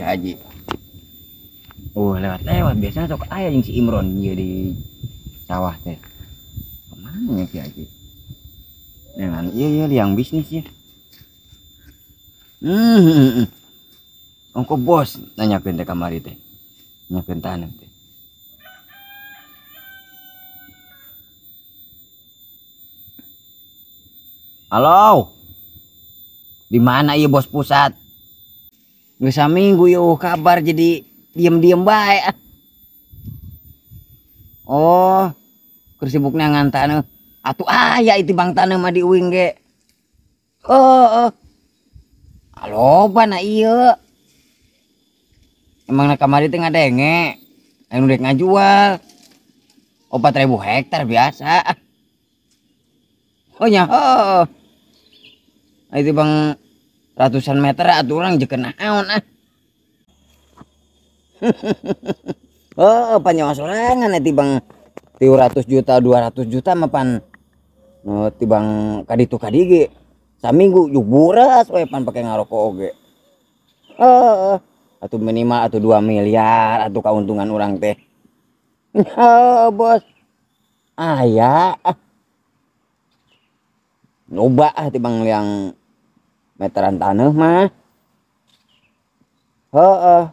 Ki Haji. Lewat biasanya sok aya jeung si Imron ieu di sawah teh. Kemana ya Ki Haji? Dengan iya liang bisnis ya. Ongko bos nanyakeun teh kamari teh. Nanyakeun taneuh teh. Halo. Di mana ieu bos pusat? Geus saminggu yeuh kabar jadi diem bae. Oh, keur sibukna ngan taneuh. Atuh aya itu bang taneuh mah di uing ge. Heeh. Loba na ieu. Emang na kamari teh ngadenge. Anu dek ngajual. 4.000 hektar biasa. Oh nya heuh. Itu bang ratusan meter atuh urang jeukeun naon ah. Oh, panyawa sorangan ti bang 300 juta 200 juta mah pan ti bang kaditu kadigi saminggu juk buras we pan pake ngarokok oge. Atuh minimal atuh 2 miliar atuh kauntungan urang teh. Bos. Aya. Loba ti bang liang meteran taneuh mah. Heeh.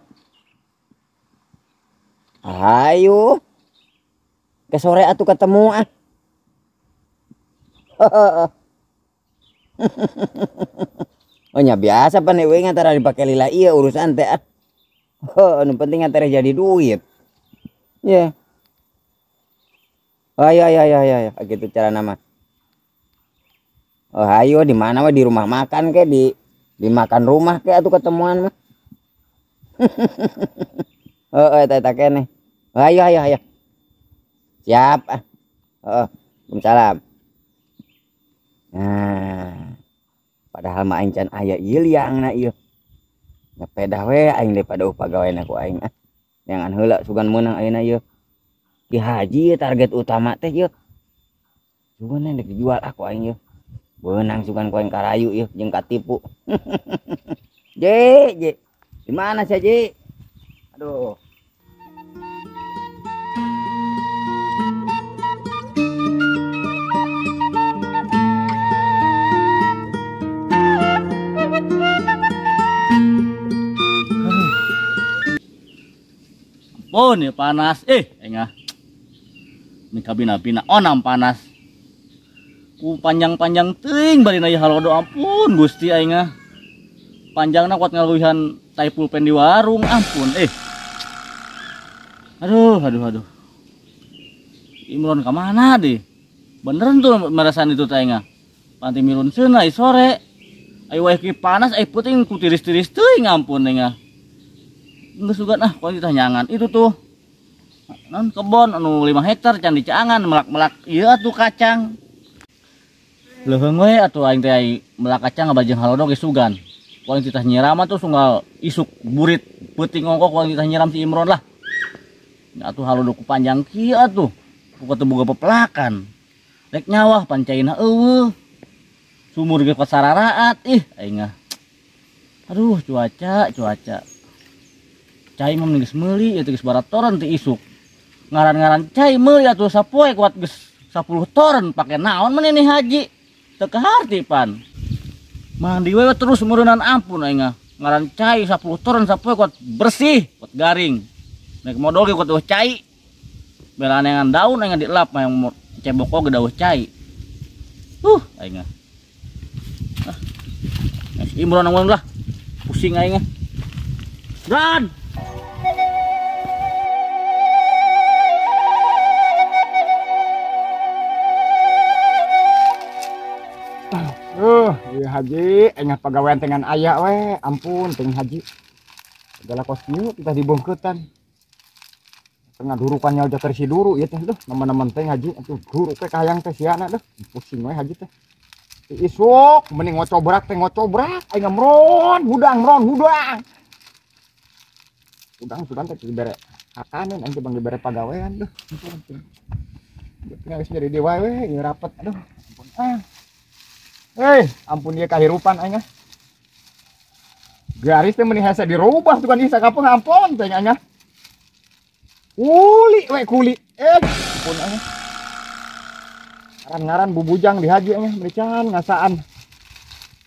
Ayo. Ke sore atuh ketemu ah. Oh nya biasa pan we ngantara dipake lila ieu urusan teh ah. Nu penting antara jadi duit. Ya. Oh ya gitu cara nama. Oh ayo di mana mah di rumah makan ke di makan rumah ke atuh ketemuan mah. Eta keneh. Ayo. Siap ah. Waalaikumsalam. Nah. Padahal mah aing can aya ieu liangna ieu. Ngepedah we aing daripada pagaweana ku aing ah. Jangan heula sugan meunang ayeuna ieu. Ki Haji target utama teh ieu. Sugan nek dijual aku aing ieu. Beunang sugan ku aing karayu ieu jeung katipu. Je. Di mana sih Je? Aduh. Ampun ya panas. Engah. Ini kabina-bina onam panas. Ku panjang-panjang teuing bari na halodo ampun Gusti aingah. Panjangna kuat ngaluihan tai pulpen di warung ampun. Aduh. Imron ka mana deh? Beneran tuh merasan itu tainga. Panti milun seunai sore. Ai wae ki panas puting ku tiris-tiris teuing ampun engah. Geus sugan kok ditanyangan itu tuh non kebon anu 5 hektar can dicaangan melak-melak ieu atuh kacang. Leuheung we atuh aing teh melak kacang ngabajeng halodo ge sugan. Kuaing titah nyiram tuh sunggal isuk burit peuting ongkok kuaing titah nyiram si Imron lah. Nya atuh halodo ku panjang kieu atuh. Ku teu boga pepelakan. Rek nyawah pancaina eueuh. Sumur ge pasararaat aing. Aduh cuaca. Cai mah geus meuli ieu geus barat toren teh isuk. Ngaran-ngaran cai meuli atuh sapoe kuat geus 10 toren pake naon maneh Haji. Teu kahartipan. Mandi we terus meureunnan ampun aing ngaran cai 10 toren sapoe kuat bersih, kuat garing. Nek modal ge kuat eueuh cai. Belaneangan daun aing dielap mah yang cebok oge dawuh cai. Aing. Imron nang lah. Pusing aing. Dan Iya Haji, engah pagawean dengan ayah we, ampun teng Haji. Segala kos kieu kita dibongketan. Tengah durukannya udah tersi duru ieu teh duh, teman-teman teh Haji atuh guru teh kahayang teh siana duh, pusing we Haji teh. Isuk mending ngocobrak teh ngocobrak, aing mron, hudang. Hudang sudah teh dibere hakaneun aing bang dibere pagawean duh. Ampun. Tinggal geus jadi dewa we, ieu rapet aduh, ampun. Ampun dia kehirupan aing. garis teh meni hese dirubah tuh kan isa kapung ampun teh nya. Kuli we kuli. Ampun anya. Ngaran-ngaran bubujang di haji nya merican ngasaan.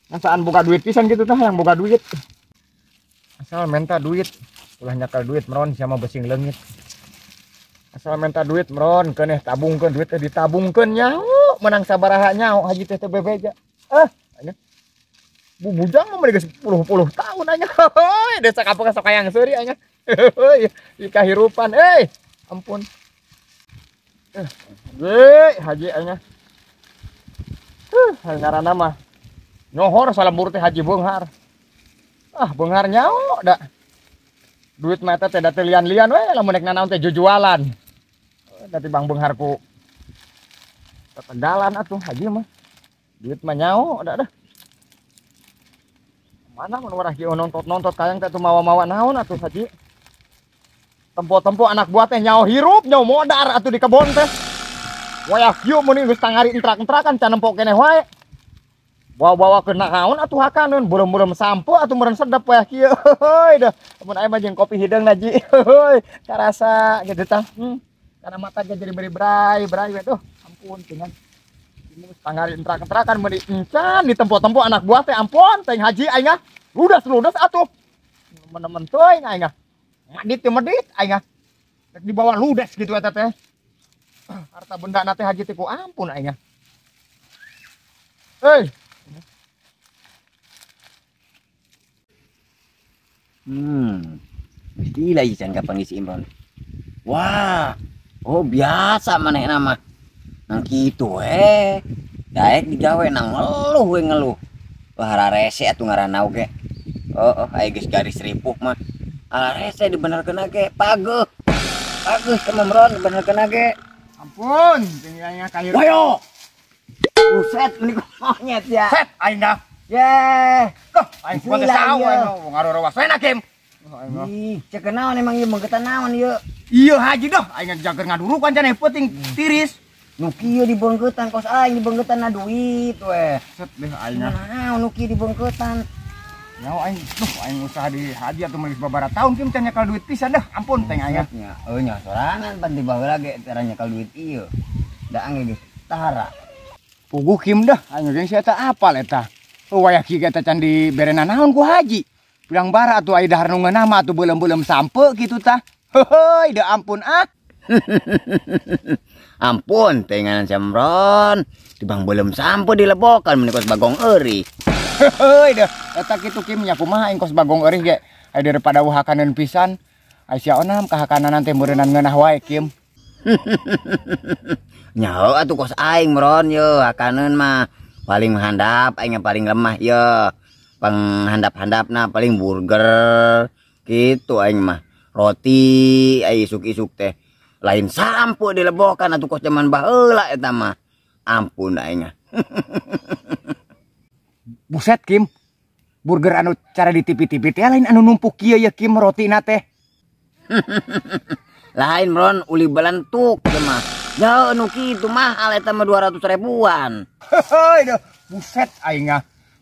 Ngasaan boga duit pisan gitu tah yang boga duit. Asal minta duit, ulah nyakal duit meron sama besing leungit. Asal minta duit meron keneh tabungkeun duit teh ditabungkeun nyaho menang sabaraha nyaho haji teh bebeja. Anya. Bubujang mah geus 10 tahun anya. Heuy, desa kapung sok hayang seuri anya. Heuy, di kahirupan ampun. Haji anya. Ngaranna mah nyohor salembur teh Haji Beunghar. Beunghar nyaho da. Duit mah teh da teu lian-lian we lamun nek nanaon teh jujualan. Da Bang Beunghar ku kekendalan atuh Haji mah. Duit mah nyaho da dah. Mana mun warah kieu nontot kayang teh tuh mawa-mawa naon atuh Haji. Tempo-tempo anak buah teh nyaho hirup, nyaho modar atuh di kebon teh. Wayah kieu mun geus tangari entrak-entrakan can empok keneh wae. Bawa-bawa ke naon atuh hakaneun, burem-burem sampo atuh meureun sedep wayah kieu. Heuy dah, mun aya mah jeung kopi hideung Haji. Heuy, karasa gitu tah. Karena mata ge jadi beri-brai we tuh. Ampun cenah. Tangari entrak-entrakan meuni encan di tempo-tempo anak buah teh ampun teh Haji aing ludas atuh. Menemen teuing aing medit aing rek dibawa ludas gitu eta teh. Harta benda na teh Haji teh ku ampun aing. Mesti lagi can kapan si Imron. Wah, biasa maneh nama. Nang kitu daek digawe nang ngeluh. Wah rarese atuh ngaranna oge. Aya geus garis ripuh mah. Rarese dibenerkeun ge pageuh. Pageuh sama Imron dibenerkeun ge. Ampun, tinggalnya kahir. Wayo. Buset ini monyet ya. Set aing dah. Yeh. Aing kuat sawe ngarorawas we Kim. Ih, cek naon emang ieu menggetan naon ieu? Iya Haji dah, aing jager ngadurukan can penting tiris. Nu kieu dibengketan kos aing dibengketan na duit we. Set deh aing. Naon nu kieu dibengketan? Nyaho aing usaha di haji atuh meuli babaraha taun Kim teh nyakal duit pisan dah. Ampun teh aya. Nya, nya sorangan pan di baheula ge tara nyakal duit ieu. Da angge ge tahara. Puguh Kim dah, aing ge sia teh apal eta. Wayah kieu eta can diberena naon ku haji. Bilang bara atuh aya dahar nu ngeunah mah atuh beuleum-beuleum sampe kitu tah. Heuy, da ampun Ampun, tenganan Samron. Tibang belum sampo dilebokan meuni kos Bagong Euri. Heuy dah, eta kitu Kim nya kumaha aing kos Bagong Euri ge. Aya daripada uhakaneun pisan. Aya sia onam kahakanan teh meureunnan ngeunah wae Kim. Nyaho atuh kos aing Mron ye, hakaneun mah paling handap aing paling lemah ye. Penghandap-handapna paling burger gitu aing mah. Roti ai isuk-isuk teh lain sampo dilebokan atuh kos zaman baheula eta mah. Ampun aing. Buset Kim. Burger anu cara di TV-TV teh lain anu numpuk kieu ya Kim rotina teh. Lain Mron uli balentuk teh mah. Ya anu kitu mahal eta mah 200 ribuan. Heuy dah, buset aing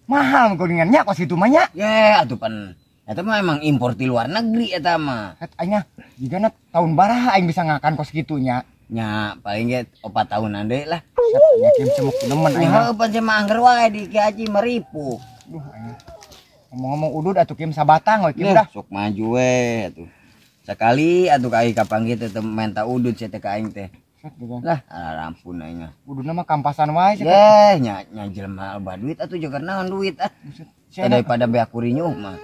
mahal kuningan nya kos itu mah nya. Ye atuh pan eta mah emang impor ti luar negeri eta mah. Aing jigana tahun baraha aing bisa ngakan kos kitu nya. Nya paling ge 4 tahunan deui lah. Nya Kim cemuk nemen aing. Heuh pan cenah angger wae di Ki Haji maripu. Duh aing. Ngomong-ngomong udud atuh Kim sabatang we Kim dah. Sok maju we atuh. Sekali atuh ka aing kapanggih teh menta udud sia teh ka aing teh. Lah, ampun aing. Ududna mah kampasan wae sia. Nya jelema loba duit atuh joger naon duit daripada beak kurinyuh mah.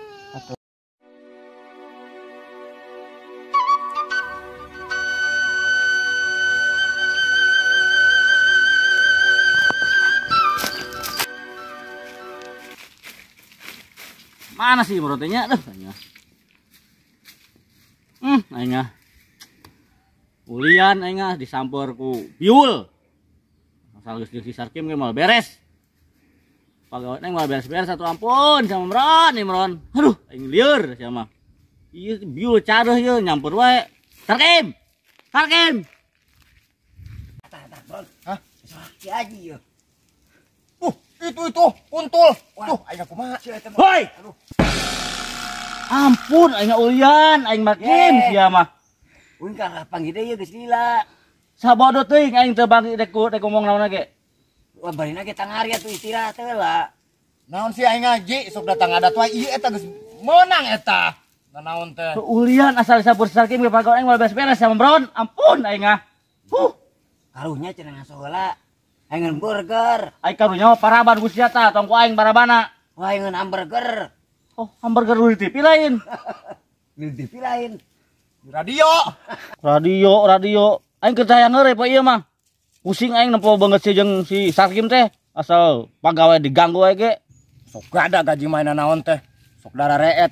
Mana sih merotenya? Duh, aing ulian aing disampeur ku biul. Asal geus di Sarkim ge mal beres. Pagawean aing mal beres-beres atuh ampun sama Imron. Aduh, aing lieur sia mah. Ieu biul careuh ieu nyampeur wae. Sarkim. Hah? Ki Haji ieu. Itu kuntul. Tuh, aing kumaha? Hoi. Ampun aing ulian aing makin sia mah. Uing ka panggil deui geus lila. Sabodo teuing aing teu bangki rek ngomong naon ge. Wah barina ge tangari atuh istirahat heula. Naon sih aing ngaji sok datang adat wae ieu eta geus meunang eta. Nanaon teh? Ulian asal sabur sarkim ge pagawe aing beres-beres sama Bron. Ampun aing ah. Karunya cenah ngaso heula. Aing burger. Aing karunya mah paraban Gusti eta tong ku aing barabana. Wah aing hamburger. Oh, hamburger di TV lain. Di TV lain. Di radio. Radio. Aing kerjaya ngeure pak ieu mah. Pusing aing nempo banget si jeung si Sarkim teh. Asal pagawe diganggu wae ge. Sok ada gaji mainan naon teh. Sok dara reet.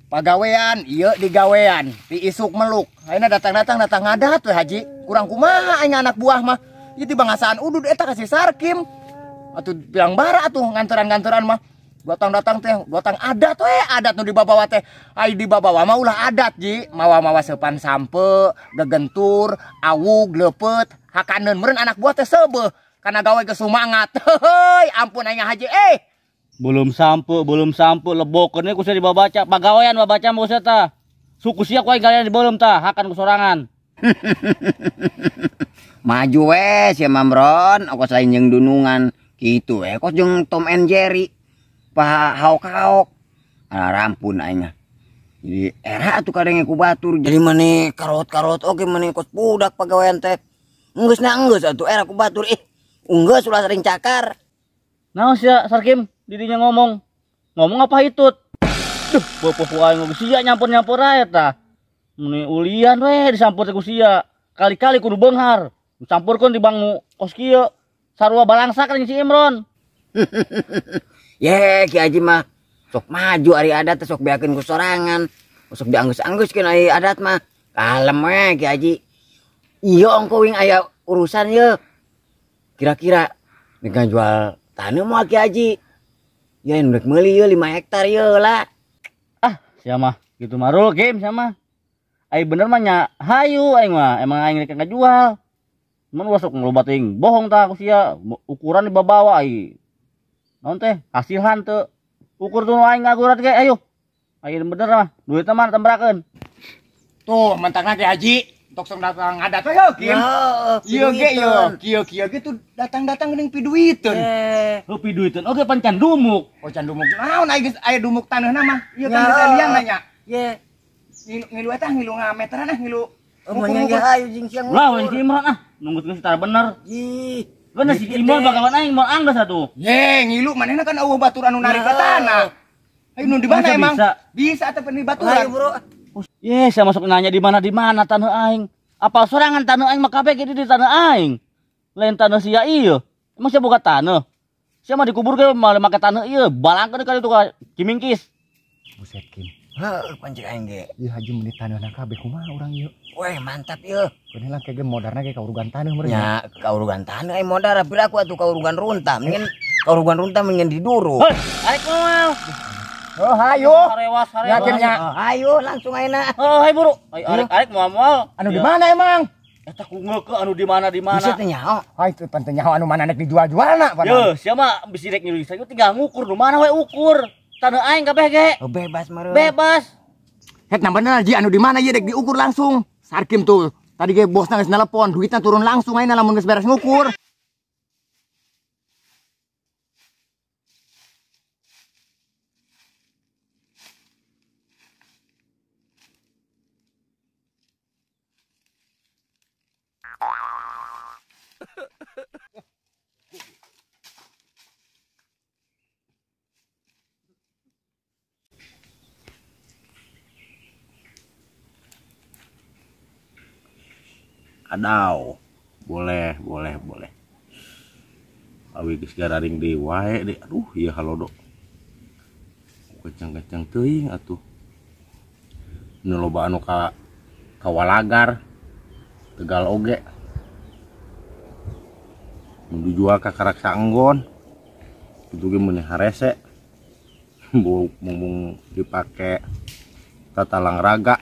Pagawean ieu digawean, ti isuk meluk. Ayeuna datang ngadat we haji. Kurang kumaha aing anak buah mah. Ieu ti bangasaan udud eta ka si Sarkim. Atuh bilang bara atuh nganteran-nganteran mah. Datang teh, datang adat we, adat nu dibabawa teh. Ai dibabawa mah ulah adat ji, mawa-mawa sepan sampe, gegentur, awug, lepet, hakaneun meureun anak buah teh seubeuh kana gawe geus sumangat. Heuy, ampun aing haji Belum sampe lebokeun ku sia dibabaca, pagawean babaca mah usah tah. Suku sia ku aing kalian dibeuleum tah, hakan ku sorangan. Maju we si Mamron, okos lain jeung dunungan kitu we, kos jeung Tom and Jerry. Haok-haok rampun aing. Jadi era atuh kadenge ku batur jadi maneh karot-karot oge maneh kos budak pagawean teh. Enggeus atuh era ku batur enggeus ulah sering cakar. Naon sia Sarkim didinya ngomong apa hitut. Duh, popo aing geus sia nyampur-nyampur ae tah. Meni ulian we disampur ku sia. Kali-kali kudu beunghar. Dicampurkeun di bangu kos kieu. Sarua balangsak jeung si Imron. Ye Ki Haji mah sok maju ari adat sok beakeun ku sorangan. Sok dianggus-angguskeun ari adat mah. Kalem we Ki Haji. Iya engko wing aya urusan ye. Kira-kira dengan jual tanah moal Ki Haji. Ya endek meuli ye 5 hektar ye lah. Ah, sia mah gitu marul game sia mah. Ai bener mah nya hayu aing mah emang aing rek ngajual. Mun wasok ngeloba teuing bohong tah ku sia ukuran dibabawa ai. Naon teh hasilan teu ukur tuh aing ngagurat ge ayo bener mah duitna mah tembarakeun tuh mentang Ki Haji tok sok datang adat we yo Kim ieu ge yo kieu ge tuh datang geuning piduiteun heupi duiteun oge pan can dumuk can dumuk naon aya dumuk taneuhna mah ieu kan teh liang nanya ye ngilu eta ngilu ngameteran ngilu omongnya ge hayu jeung siang lah we si Imron nunggut geus tara bener ih bener si Imron bakalan aing moal anggas atuh ye ngilu manehna kan eueuh batur anu narik ka tanah ayo nu di mana emang bisa atuh di baturan bro ye saya masuk nanya di mana taneuh aing apal sorangan taneuh aing mah kabeh ge di taneuh aing lain taneuh sia ieu emang sia boga taneuh sia mah dikubur ge mah make taneuh ieu balangkeun ka ditu ka Cimingkis buset Kim heuh pancik aing ge ieu haji meuni taneuhna kabeh kumaha urang ieu weh mantap ieu keun heula kege modarna ge kaurugan taneuh meureun nya kaurugan taneuh aing modar bira aku atuh kaurugan runta mungkin kaurugan runta mungkin diduru heuh arek moal oh hayu harewas yakinnya ayo langsung ayeuna oh hai buru arek moal anu di mana emang eta ku ngeukeun anu di mana bisa teh nyaho hai teu pan teh nyaho anu mana nek dijual-jualna yo sia mah bisi rek nyulik saya tinggal ngukur nu mana we ukur taneuh aing kabeh ge bebas meureun bebas hek na bener ji anu di mana ieu dek diukur langsung Sarkim tuh tadi ge bosna geus nelepon duitna turun langsung ayeuna lamun geus beres ngukur Adau boleh awi geus gararing deui wae deh aduh ieu halodo kecang-kecang teuing atuh nu loba anu ka Walagar Tegal oge mun dijual ka Karaksa Enggon kitu ge meuneh harese mumpung dipake tatalang raga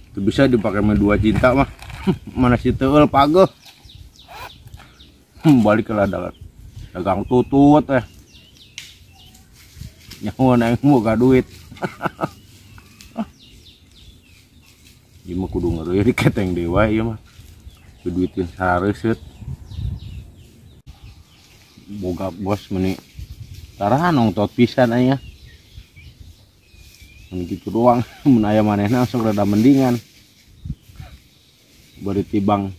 itu bisa dipakai dua cinta mah mana si teul pageuh balik ke dagang tutut nyawa aing boga duit Ieu mah kudu ngeureuyeuh di keteng dewa ieu mah. Duitin sareuseut. Boga bos meuni tarahan nongtot pisan aya. Mun kitu doang, mun aya manehna sok rada mendingan. Bari tibang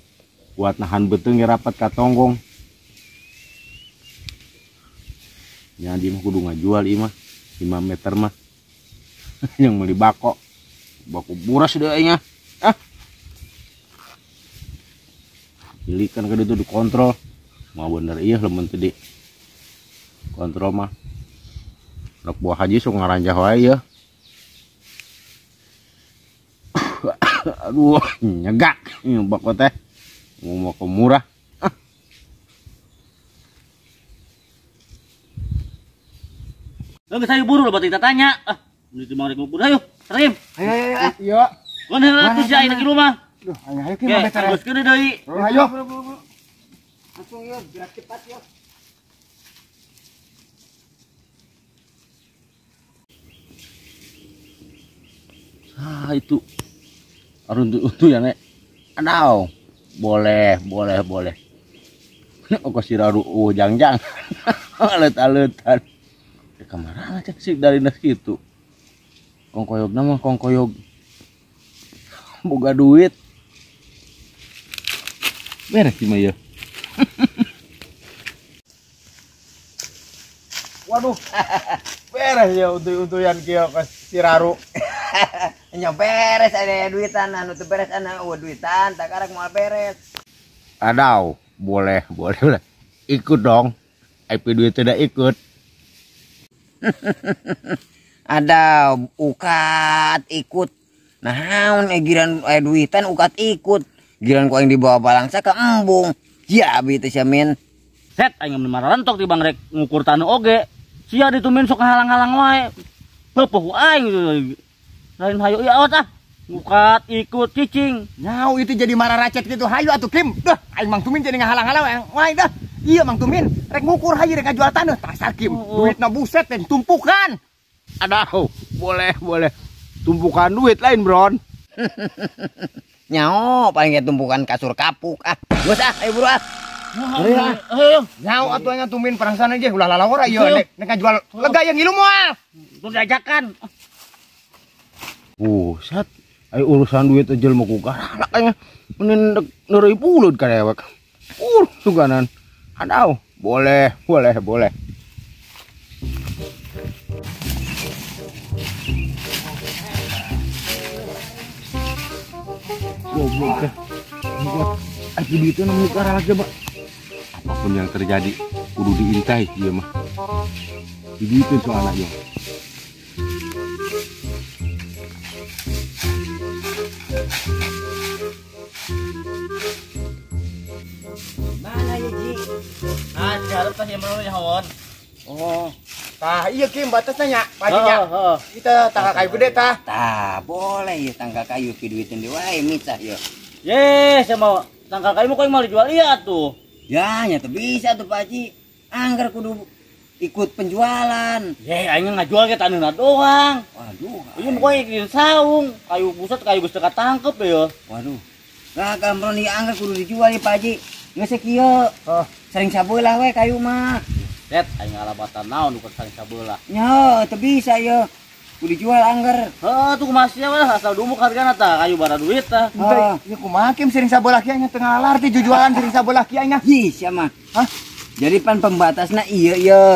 kuat nahan beuteung ge rapat ka tonggong. Jadi mah kudu ngajual ieu mah 5 meter mah. Yang meuli bako. Bako buras deui aing ah. Pilikan ke ditu dikontrol. Mau bener iya lemun teu di kontrol mah. Rek buah haji sok ngaranjah wae ya. Aduh, nyegak ini bako teh. Mau murah. Saya buru lah berarti kita tanya. Ini cuma rek ngumpul. Ayo, Sarim. Ayo. Iya. Mun heula tuh sia di rumah. Duh, ayo ki mah beter. Terus kene deui. Ayo. Langsung ya, gerak cepat ya. Itu. Arun untuk ya nek. Adau. Boleh. Nek oko siraru jangjang. Alet-aletan. Kamarana cek sih dari nas gitu. Kongkoyog nama kongkoyog. Boga duit. Beres sih mah ya. Waduh. Beres ya untuk-untuyan kieu ke Siraru. Nya beres aya duitan anu teu beres ana duitan tak karek moal beres. Adau. Boleh. Ikut dong. IP duit tidak ikut. Ada ukat ikut. Naon giran duitan ukat ikut. Giran ku yang dibawa balangsa ke embung. Ya abi teh men. Set aing mararantok ti Bang rek ngukur tanu oge. Sia ditumin sok halang-halang wae. Peupuh aing lain hayu ieu awas ah. Ukat ikut cicing. Nyau itu jadi marah racet gitu. Hayu atuh Kim. Dah, aing Mang Tumin jadi ngahalang-halang wae dah. Iya Mang Tumin, rek ngukur hayu rek jual taneuh. Tasar Kim. Duitna buset dan tumpukan. Adau. Boleh. Tumpukan duit lain, Bron. Nyao paling tumpukan kasur kapuk ah. Geus ah, ayo buru ah. Ayo. Nyau atuh nya Tumin perang sana aja ulah lalawara ieu nek ngajual lega yang ngilu moal. Tong diajakan. Buset. Ayo urusan duit ejel mah ku garalak aya. Menen neureuy pulut ka dewek. Suganan. Adau. Boleh. Goblok teh. Aku duitnya nemu garalak aja, Pak. Apapun yang terjadi kudu diintai dia mah. Diduitin soalnya yo. Mana ya Ji? Jarep tah yang mana hawon. Oh. Tah iya Kim batasnya nya. Paginya. Kita tangga kayu gede tah. Tah, boleh ya tangga kayu pi duitin deui wae micah ya. Ye, saya mau tangkal kayu kok mau dijual iya tuh. Ya, nya teu bisa tuh Pak Haji. Angger kudu ikut penjualan. Ye, aing ngajual ke taneuhna doang. Waduh. Ieu mah kieu saung, kayu buset kayu geus teu katangkep ya. Waduh. Gagal bro nih angger kudu dijual ya Pak Haji. Geus kieu. Sering sabeulah we kayu mah. Set aing alabatan naon ukur saling sabelah. Nya, teu bisa ya. Kudu dijual angger. Heuh tuh kumasnya mah asal dumuk hargana tah kayu bara duit tah. Ieu kumaha Kim sering sabelah kieu nya teu ngalar ti jujualan sering sabelah kieu nya. Ih, sia mah. Hah? Jadi pan pembatasna ieu ieu.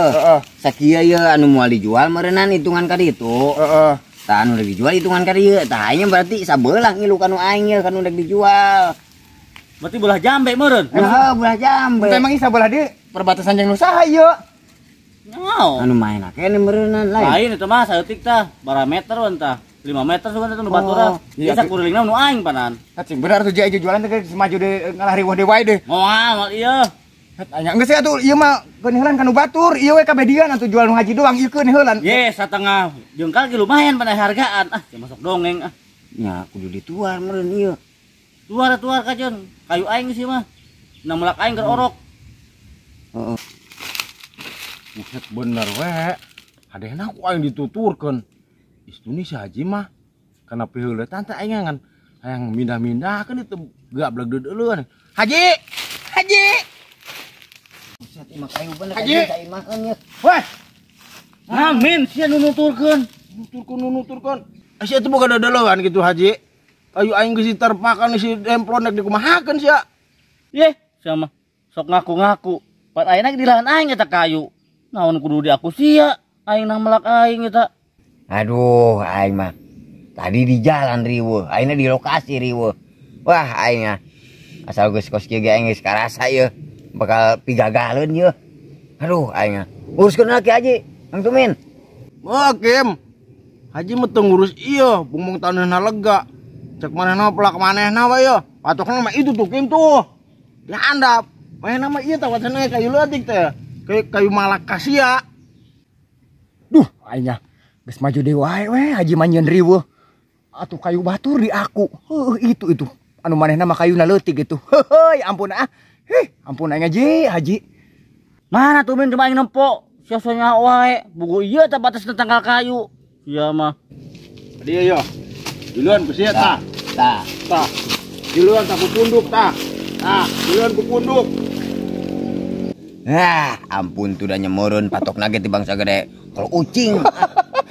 Sakieu ieu anu moal dijual meureunnan hitungan ka ditu. Heeh. Tah anu rek dijual hitungan ka dieu. Tah nya berarti sabelah ngilu kanu aing ieu kanu rek dijual. Berarti belah jambe meureun. Heuh, belah jambe. Emang ieu sabelah di perbatasan jeung Nusaha ieu. Naon? Anu main kene meureunnan lain. Lain itu mah saeutik tah, bara meter wan tah. 5 meter sugan teh nu batura. Iya, Biasa kurilingna nu aing panan. Cing bener tuh aja jualan teh semaju de ngalari wah de wae deh. Moal mal ieu. Anya geus atuh ieu mah keun heulan kanu batur, ieu we kabedian atuh jual nu haji doang ieu keun heulan. Ye, satengah jengkal ge lumayan panai hargaan. Ah, ya masuk dongeng ah. Nya kudu dituar meureun ieu. Tuar kajeun. Kayu aing sih mah. Nang melak aing keur orok. Heeh. Buset bener we. Hadehna ku aing dituturkeun. Istuni si Haji mah kana piheuleutan teh aing ngan Hayang mindah-mindah kan itu gak belag deuleun. Haji! Haji! Buset imah kayu bener Haji! ka imahan ya. Wah, Nah, min sia nu nuturkeun. nuturkeun. Sia teh boga deuleun gitu Haji. Ayo aing geus terpakan si demplon nek dikumahakeun sia. Ye, sia mah sok ngaku-ngaku. Pan ayeuna di lahan aing eta kayu. Naon kudu di aku sia, aing nang melak aing eta. Aduh, aing mah tadi di jalan riweuh, ayeuna di lokasi riweuh. Wah, aing asal geus kos kieu ge aing geus karasa ieu bakal pigagaleun ieu. Aduh, aing uruskeun lagi Haji, Mang Tumin. Oh, Kim. Haji mah teu ngurus ieu, bung taneuhna lega. Cek manehna pelak manehna we ieu. Patokna mah itu tuh Kim tuh. Dihandap. Manehna mah ieu tah wacana kayu leutik teh. Kayu malak kasia. Duh, aingnya geus maju deui wae we Haji manyeun riweuh. Atuh kayu batur di aku. Itu. Anu manehna mah kayuna leutik gitu. Heuh, ampun ah. Ampun aing Haji. Mana tuh min cuma aing nempo. Sia-sia wae, buku ieu teh batas tanggal kayu. Iya mah. Dia yo. Duluan ku sia tah. Tah. Tah. Duluan tak ku punduk tah. Tah, duluan ku punduk. Ampun tuh udah nyemurun patok nugget di bangsa gede. Kalau ucing.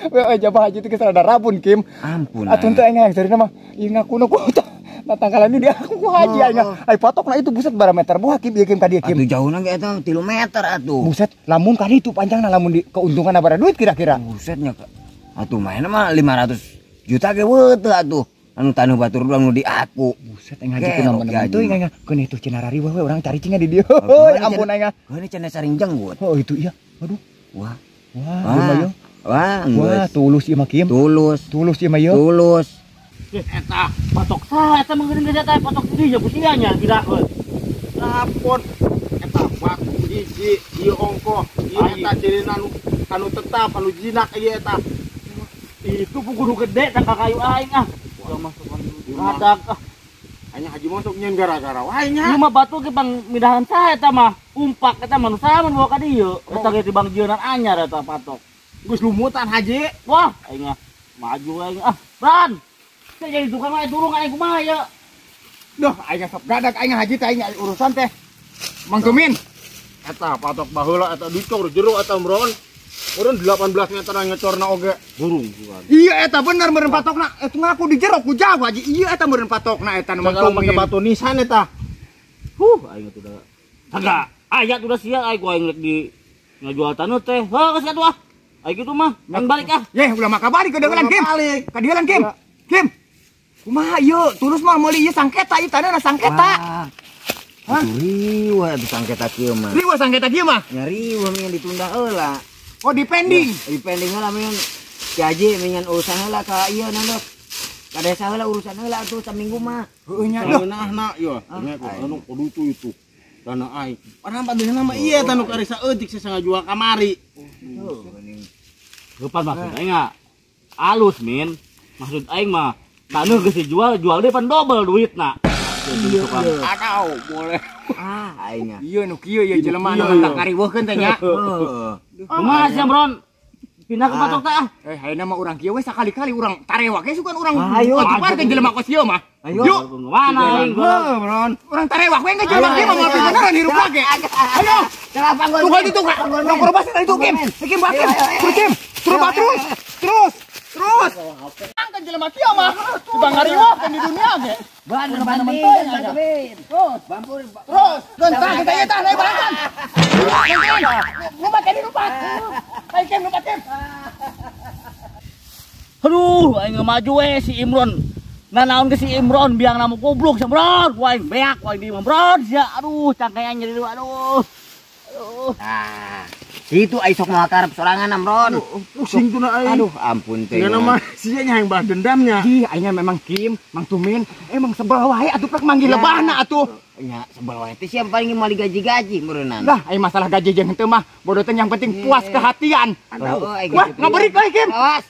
We jabah Haji teh geus rada rabun Kim. Ampun. Atuh teh aing sarina mah ieu ngaku nah tanggalan di aku Haji aing. Ai patokna itu buset barameter buah Kim ieu Kim ka dieu Kim. Atuh jauhna ge eta 3 meter atuh. Buset, lamun kali itu panjangna lamun di keuntungan abara duit kira-kira. Busetnya Kak. Atuh mainnya mah 500 juta ge weuteuh atuh. Anu tanuh batur anu di aku. Buset aing Haji teh nemen itu aing keun itu cenarari we urang cari cingnya di dieu. Ampun aing. Ini cenah saring jenggut. Oh itu iya. Aduh. Wah. Wah, Wah, tulus ieu mah Kim. tulus. Tulus ieu mah ieu. Tulus. Eta patok sa eta meureun geus eta patok di nya busianya kirakeun. Lapon. Eta batu hiji, ieu ongko. Ieu eta cirina anu tetap, anu jinak ieu eta. Itu kudu gede tangkal kayu aing ah. Udah masuk radak ah. Hanya Haji masuk nyeun gara-gara wae nya. Ieu mah batu ge pang midahan sa eta mah. Umpak eta mah nu saman bawa ka dieu. Eta ge di bang jeunan anyar eta patok. Geus lumutan Haji. Wah, aing maju aing ah. Ran. Saya jadi tukang aing turun aing kumaha ya. Duh, aing sok gadak aing Haji teh aing urusan teh. Mang Tumin. Eta patok baheula eta dicor jero eta meureun. Meureun 18 meter ngecorna oge burung bukan. Iya eta bener meureun patokna. Eta ngaku di jero ku jago Haji. Iya eta meureun patokna eta nu Mang Kalau make Tumin. batu nisan eta. Aing tuh udah. Kagak. Ayat udah siap aing ku aing rek di ngajual taneuh teh. Heuh geus atuh ah. Aing kitu mah. Aing balik ah. Yeh, ulah maka balik ke deulan Kim. Ka deulan Kim. Kim. Kumaha ieu? Tulus mah meuli ieu sangketa ieu taneuhna sangketa. Hah? Riweuh atuh sangketa kieu mah. Riweuh sangketa kieu mah. Nyariweuh mingan ditunda heula. Oh, dipending. Di pending heula mingan si Haji mingan urusan heula ka ieu nandok. Ka desa heula urusan heula atuh saminggu mah. Heuh nya duh. Tanahna ieu. Ingat anu kudu itu. Tanah aing. Padahal padahal mah ieu tanu karisa eutik sesanga jual kamari. Depan maksud aing ah. Alus min. Maksud aing mah taneuh geus dijual, jual deui pan double duitna. Adau boleh. Aing. Ieu nu kieu ieu jelema anu hendak ngariweuhkeun teh nya. Heeh. Kumaha sia Bron? Pindah ke patok teh ah. Hayeuna mah urang kieu we sakali-kali urang tarewa ge sugan urang. Ayo. Atuh ke jelema kos ieu mah. Ayo. Yuk. Mana aing gua? Bron. Urang tarewa we enggak jelema kieu mah ngopi beneran hirup lagi. Ayo. Kenapa gua? Tunggu itu kak. Urang kurang dari itu Kim. Kim bakim. Kim. Terus. Angkat jelema kieu mah. Bang ngariweuhkeun di dunia ge. Bener banting, bantuin. Terus, bampur. Terus. Gentang kita ieu tah naik barangan. Ngumat di rupat. Ayo Kim rupat Kim. Aduh, aing maju we si Imron. Nanaon ke si Imron biang nama goblok sia Bron. Ku aing beak, ku aing di imah Bron sia. Aduh, cangkean nyeri aduh. Nah, itu ai sok moal karep sorangan Amron. Pusing tuh na aing. Aduh, ampun teh. Dengan nama sia nya yang balas dendamnya. Ih, aingnya memang Kim, Mang Tumin, emang sebel wae atuh prek manggil lebahna atuh. Nya sebel wae teh siapa paling mau digaji-gaji meureunana. Lah, aing masalah gaji jeung henteu mah, bodoh teh yang penting puas kehatian. Aduh, Wah, ngaberik euy Kim. Awas.